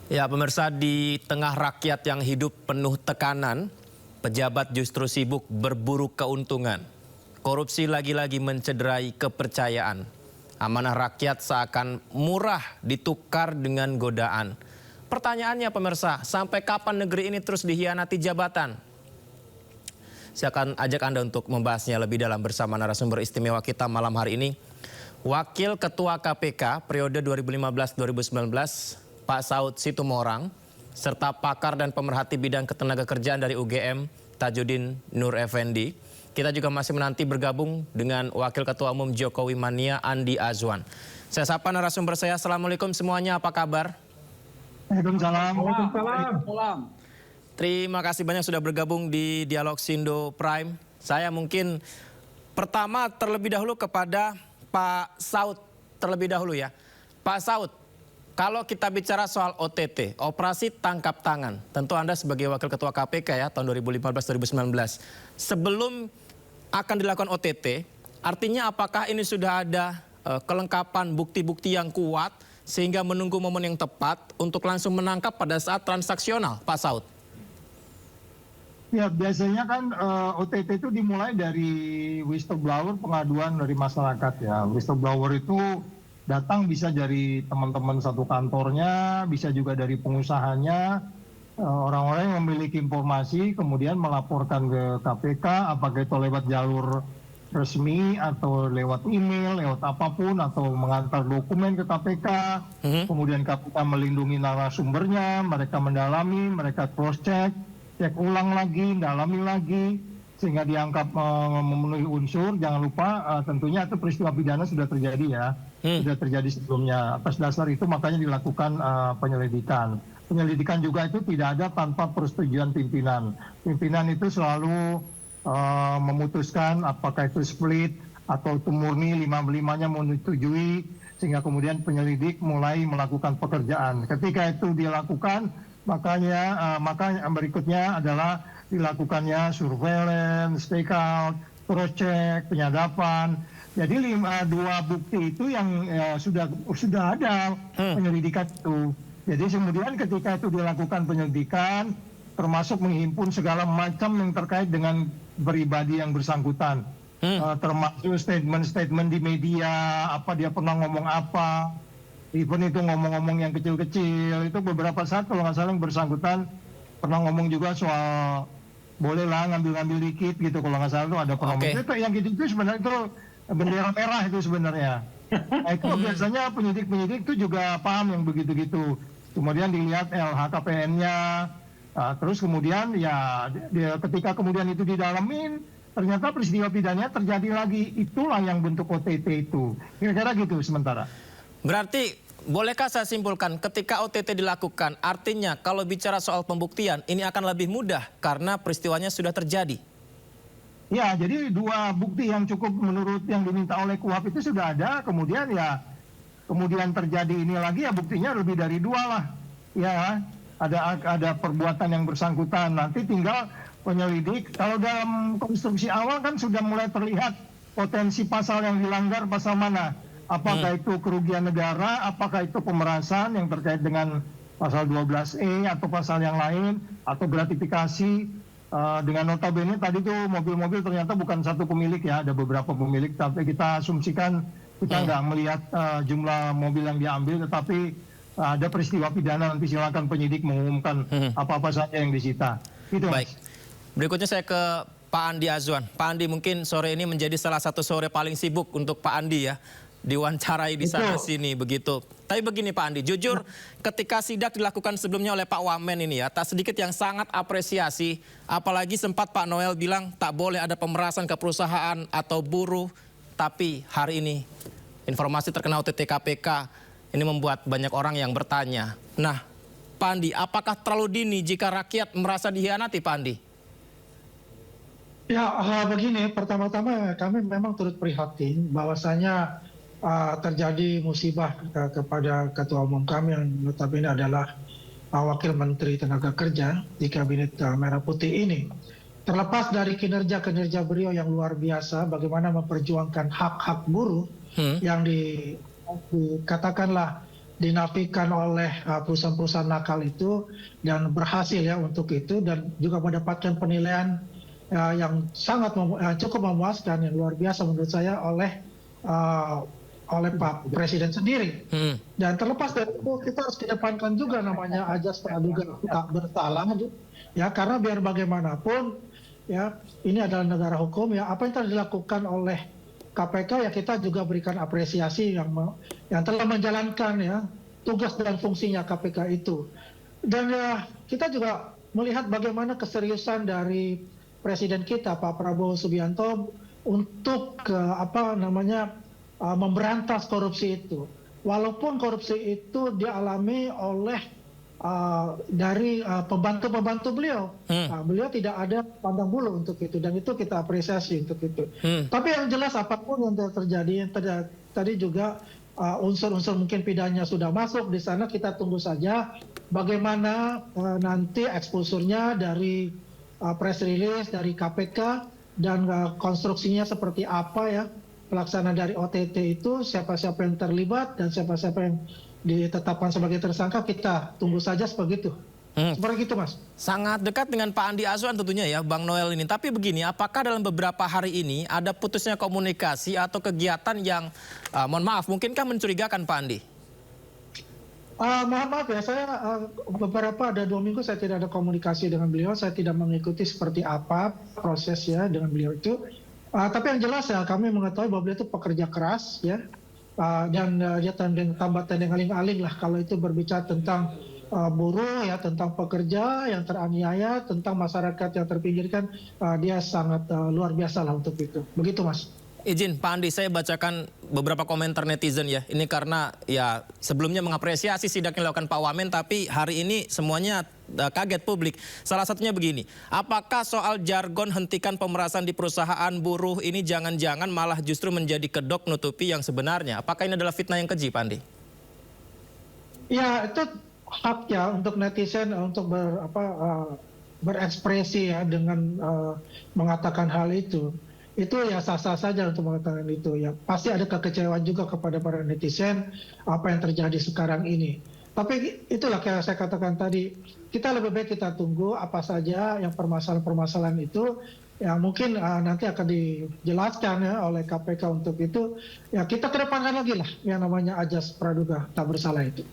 Ya, pemirsa, di tengah rakyat yang hidup penuh tekanan, pejabat justru sibuk berburu keuntungan. Korupsi lagi-lagi mencederai kepercayaan. Amanah rakyat seakan murah ditukar dengan godaan. Pertanyaannya pemirsa, sampai kapan negeri ini terus dihianati jabatan? Saya akan ajak Anda untuk membahasnya lebih dalam bersama narasumber istimewa kita malam hari ini. Wakil Ketua KPK periode 2015-2019, Pak Saud Situmorang, serta pakar dan pemerhati bidang ketenagakerjaan dari UGM, Tajudin Nur Effendi. Kita juga masih menanti bergabung dengan Wakil Ketua Umum Jokowi Mania, Andi Azwan. Saya sapa narasumber saya. Assalamualaikum semuanya, apa kabar? Waalaikumsalam. Waalaikumsalam. Terima kasih banyak sudah bergabung di Dialog Sindo Prime. Saya mungkin pertama terlebih dahulu kepada Pak Saud terlebih dahulu ya. Pak Saud, kalau kita bicara soal OTT, operasi tangkap tangan, tentu Anda sebagai Wakil Ketua KPK ya tahun 2015-2019. Sebelum akan dilakukan OTT, artinya apakah ini sudah ada kelengkapan bukti-bukti yang kuat sehingga menunggu momen yang tepat untuk langsung menangkap pada saat transaksional, Pak Saud? Ya, biasanya kan OTT itu dimulai dari whistleblower, pengaduan dari masyarakat ya. Whistleblower itu datang bisa dari teman-teman satu kantornya, bisa juga dari pengusahanya, orang-orang yang memiliki informasi kemudian melaporkan ke KPK, apakah itu lewat jalur resmi atau lewat email, lewat apapun, atau mengantar dokumen ke KPK. Kemudian KPK melindungi narasumbernya, mereka mendalami, mereka cross-check, cek ulang lagi, dalami lagi, sehingga dianggap memenuhi unsur. Jangan lupa tentunya itu peristiwa pidana sudah terjadi ya, sudah terjadi sebelumnya. Atas dasar itu makanya dilakukan penyelidikan. Penyelidikan juga itu tidak ada tanpa persetujuan pimpinan. Pimpinan itu selalu memutuskan apakah itu split atau itu murni 5-5-nya menyetujui, sehingga kemudian penyelidik mulai melakukan pekerjaan. Ketika itu dilakukan, makanya berikutnya adalah dilakukannya surveillance, take out, cross check, penyadapan. Jadi dua bukti itu yang sudah ada penyelidikan itu. Jadi kemudian ketika itu dilakukan penyelidikan, termasuk menghimpun segala macam yang terkait dengan pribadi yang bersangkutan, termasuk statement-statement di media, apa dia pernah ngomong apa, even itu ngomong-ngomong yang kecil-kecil, itu beberapa saat kalau nggak salah yang bersangkutan pernah ngomong juga soal bolehlah ngambil-ngambil dikit gitu, kalau nggak salah itu ada pernah ngomong. Itu yang gitu itu sebenarnya itu bendera merah itu sebenarnya. Nah, itu biasanya penyidik-penyidik itu juga paham yang begitu-gitu. Kemudian dilihat LHKPN-nya, terus kemudian ya ketika kemudian itu didalamin, ternyata peristiwa pidananya terjadi lagi. Itulah yang bentuk OTT itu. Kira-kira gitu sementara. Berarti bolehkah saya simpulkan ketika OTT dilakukan, artinya kalau bicara soal pembuktian ini akan lebih mudah karena peristiwanya sudah terjadi? Ya, jadi dua bukti yang cukup menurut yang diminta oleh KUHP itu sudah ada, kemudian ya kemudian terjadi ini lagi ya buktinya lebih dari dua lah. Ya, ada perbuatan yang bersangkutan, nanti tinggal penyelidik. Kalau dalam konstruksi awal kan sudah mulai terlihat potensi pasal yang dilanggar, pasal mana? Apakah itu kerugian negara, apakah itu pemerasan yang terkait dengan pasal 12E atau pasal yang lain, atau gratifikasi, dengan notabene tadi tuh mobil-mobil ternyata bukan satu pemilik ya, ada beberapa pemilik, tapi kita asumsikan kita nggak melihat jumlah mobil yang diambil, tetapi ada peristiwa pidana, nanti silakan penyidik mengumumkan apa-apa saja yang disita. Gitu, baik, berikutnya saya ke Pak Andi Azwan. Pak Andi, mungkin sore ini menjadi salah satu sore paling sibuk untuk Pak Andi ya, diwawancarai di sana sini begitu. Tapi begini Pak Andi, jujur ketika sidak dilakukan sebelumnya oleh Pak Wamen ini ya, tak sedikit yang sangat apresiasi, apalagi sempat Pak Noel bilang tak boleh ada pemerasan ke perusahaan atau buruh. Tapi hari ini informasi terkena OTT KPK ini membuat banyak orang yang bertanya. Nah Pak Andi, apakah terlalu dini jika rakyat merasa dihianati Pak Andi? Ya, begini, pertama-tama kami memang turut prihatin bahwasanya terjadi musibah kepada Ketua Umum kami yang notabene adalah Wakil Menteri Tenaga Kerja di Kabinet Merah Putih ini. Terlepas dari kinerja-kinerja beliau yang luar biasa, bagaimana memperjuangkan hak-hak buruh yang dikatakanlah dinafikan oleh perusahaan-perusahaan nakal itu dan berhasil ya untuk itu, dan juga mendapatkan penilaian yang sangat cukup memuaskan, yang luar biasa menurut saya oleh Pak Presiden sendiri. Dan terlepas dari itu, kita harus kedepankan juga namanya ajas praduga tak bersalah, ya, karena biar bagaimanapun ya ini adalah negara hukum, ya, apa yang telah dilakukan oleh KPK ya kita juga berikan apresiasi yang telah menjalankan ya tugas dan fungsinya KPK itu. Dan ya kita juga melihat bagaimana keseriusan dari Presiden kita Pak Prabowo Subianto untuk memberantas korupsi itu. Walaupun korupsi itu dialami oleh dari pembantu-pembantu beliau. Beliau tidak ada pandang bulu untuk itu, dan itu kita apresiasi untuk itu. Tapi yang jelas apapun yang terjadi, tadi juga unsur-unsur mungkin pidananya sudah masuk di sana, kita tunggu saja bagaimana nanti eksposurnya dari press release dari KPK dan konstruksinya seperti apa ya, pelaksanaan dari OTT itu, siapa-siapa yang terlibat dan siapa-siapa yang ditetapkan sebagai tersangka, kita tunggu saja seperti itu. Seperti itu, Mas. Sangat dekat dengan Pak Andi Azwan tentunya ya, Bang Noel ini. Tapi begini, apakah dalam beberapa hari ini ada putusnya komunikasi atau kegiatan yang, mohon maaf, mungkinkah mencurigakan Pak Andi? Mohon maaf ya, saya beberapa ada 2 minggu saya tidak ada komunikasi dengan beliau, saya tidak mengikuti seperti apa prosesnya dengan beliau itu. Tapi yang jelas ya kami mengetahui bahwa beliau itu pekerja keras ya, dan dia tambah tandeng aling-aling lah kalau itu berbicara tentang buruh ya, tentang pekerja yang teraniaya, tentang masyarakat yang terpinggirkan, dia sangat luar biasa lah untuk itu. Begitu, Mas. Izin Pak Andi, saya bacakan beberapa komentar netizen ya. Ini karena ya sebelumnya mengapresiasi sidak yang dilakukan Pak Wamen, tapi hari ini semuanya kaget publik. Salah satunya begini, apakah soal jargon hentikan pemerasan di perusahaan buruh ini jangan-jangan malah justru menjadi kedok nutupi yang sebenarnya? Apakah ini adalah fitnah yang keji, Pak Andi? Ya, itu hak ya untuk netizen untuk berekspresi ya dengan mengatakan hal itu. Itu ya sah-sah saja untuk mengatakan itu ya. Pasti ada kekecewaan juga kepada para netizen apa yang terjadi sekarang ini. Tapi itulah kayak saya katakan tadi, kita lebih baik kita tunggu apa saja yang permasalahan-permasalahan itu yang mungkin nanti akan dijelaskan ya oleh KPK untuk itu. Ya kita kedepankan lagi lah yang namanya ajas praduga tak bersalah itu.